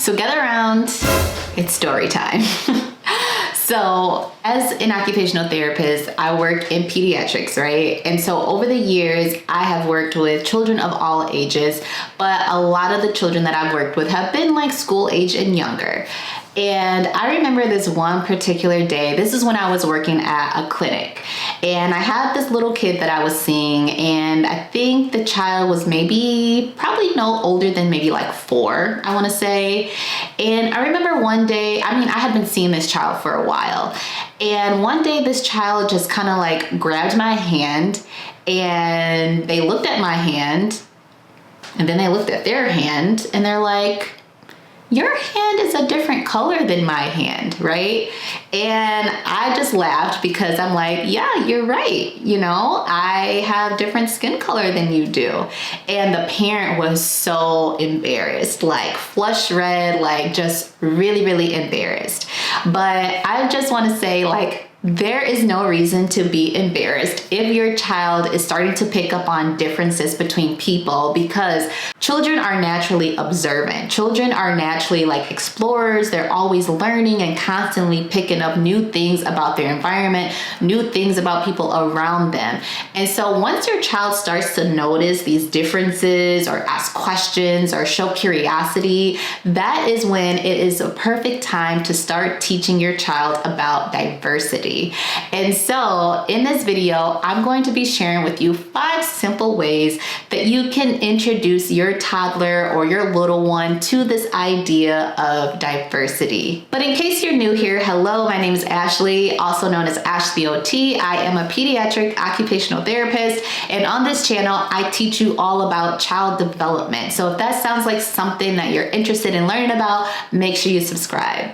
So gather around, it's story time. So as an occupational therapist, I work in pediatrics, right? And so over the years, I have worked with children of all ages, but a lot of the children that I've worked with have been like school age and younger. And I remember this one particular day, this is when I was working at a clinic, and I had this little kid that I was seeing, and I think the child was probably no older than maybe like 4, I want to say. And I remember one day, I had been seeing this child for a while, and one day this child just kind of like grabbed my hand, and they looked at my hand, and then they looked at their hand, and they're like, "Your hand is a different color than my hand," right? And I just laughed because I'm like, yeah, you're right. I have different skin color than you do. And the parent was so embarrassed, like flush red, like just really, really embarrassed. But I just want to say, like, there is no reason to be embarrassed if your child is starting to pick up on differences between people, because children are naturally observant. Children are naturally like explorers. They're always learning and constantly picking up new things about their environment, new things about people around them. And so once your child starts to notice these differences or ask questions or show curiosity, that is when it is a perfect time to start teaching your child about diversity. And so in this video, I'm going to be sharing with you 5 simple ways that you can introduce your toddler or your little one to this idea of diversity. But in case you're new here, hello, my name is Ashley, also known as Ashley OT. I am a pediatric occupational therapist, and on this channel, I teach you all about child development. So if that sounds like something that you're interested in learning about, make sure you subscribe.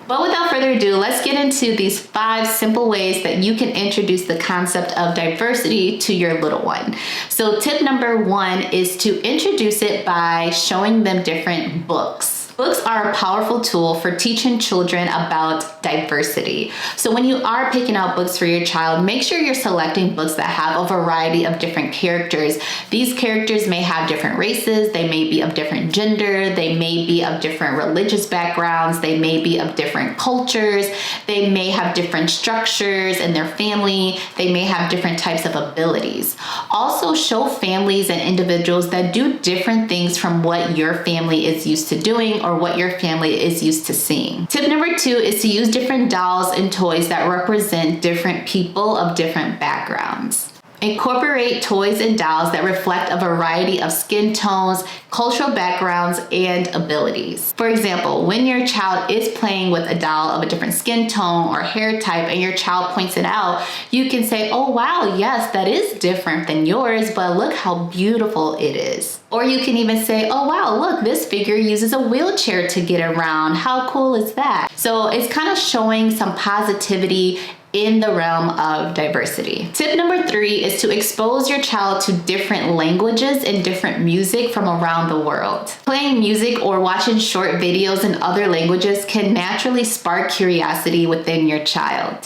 But without further ado, let's get into these 5 simple ways that you can introduce the concept of diversity to your little one. So tip number 1 is to introduce it by showing them different books. Books are a powerful tool for teaching children about diversity. So when you are picking out books for your child, make sure you're selecting books that have a variety of different characters. These characters may have different races, they may be of different gender, they may be of different religious backgrounds, they may be of different cultures, they may have different structures in their family, they may have different types of abilities. Also show families and individuals that do different things from what your family is used to doing or what your family is used to seeing. Tip number 2 is to use different dolls and toys that represent different people of different backgrounds. Incorporate toys and dolls that reflect a variety of skin tones, cultural backgrounds, and abilities. For example, when your child is playing with a doll of a different skin tone or hair type and your child points it out, you can say, "Oh wow, yes, that is different than yours, but look how beautiful it is." Or you can even say, "Oh wow, look, this figure uses a wheelchair to get around. How cool is that?" So it's kind of showing some positivity in the realm of diversity. Tip number 3 is to expose your child to different languages and different music from around the world. Playing music or watching short videos in other languages can naturally spark curiosity within your child.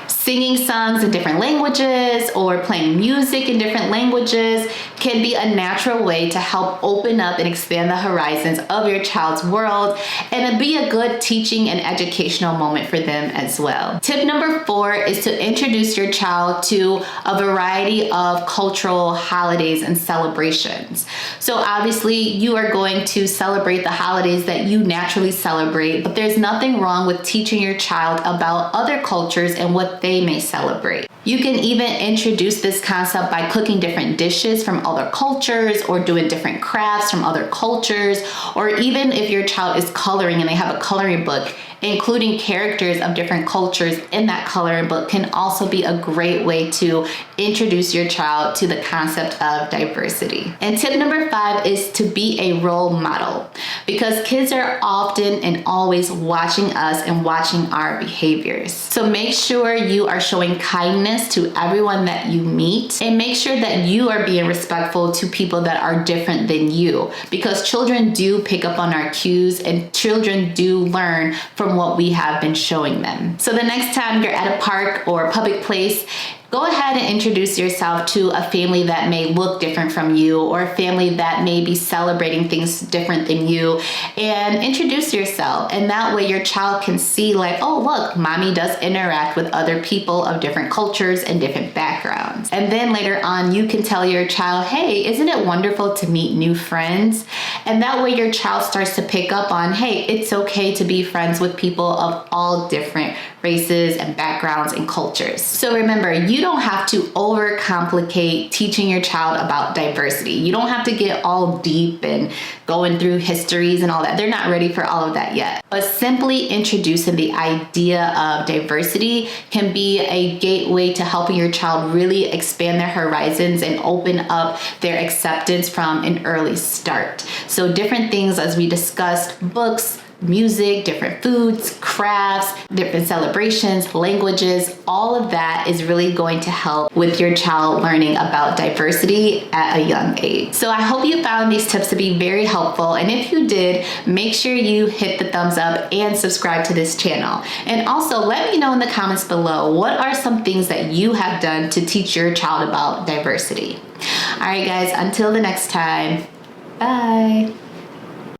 Singing songs in different languages or playing music in different languages can be a natural way to help open up and expand the horizons of your child's world, and it'd be a good teaching and educational moment for them as well. Tip number 4 is to introduce your child to a variety of cultural holidays and celebrations. So obviously you are going to celebrate the holidays that you naturally celebrate, but there's nothing wrong with teaching your child about other cultures and what they may celebrate. You can even introduce this concept by cooking different dishes from other cultures or doing different crafts from other cultures, or even if your child is coloring and they have a coloring book, including characters of different cultures in that coloring book can also be a great way to introduce your child to the concept of diversity. And tip number 5 is to be a role model, because kids are often and always watching us and watching our behaviors. So make sure you are showing kindness to everyone that you meet, and make sure that you are being respectful to people that are different than you, because children do pick up on our cues and children do learn from what we have been showing them. So the next time you're at a park or a public place go ahead and introduce yourself to a family that may look different from you, or a family that may be celebrating things different than you, and introduce yourself. And that way your child can see like, oh, look, mommy does interact with other people of different cultures and different backgrounds. And then later on, you can tell your child, hey, isn't it wonderful to meet new friends? And that way your child starts to pick up on, hey, it's okay to be friends with people of all different races and backgrounds and cultures. So remember, you don't have to overcomplicate teaching your child about diversity. You don't have to get all deep and going through histories and all that. They're not ready for all of that yet. But simply introducing the idea of diversity can be a gateway to helping your child really expand their horizons and open up their acceptance from an early start. So different things, as we discussed, books, music, different foods, crafts, different celebrations, languages, all of that is really going to help with your child learning about diversity at a young age. So I hope you found these tips to be very helpful. And if you did, make sure you hit the thumbs up and subscribe to this channel. And also let me know in the comments below, what are some things that you have done to teach your child about diversity? All right, guys, until the next time, bye.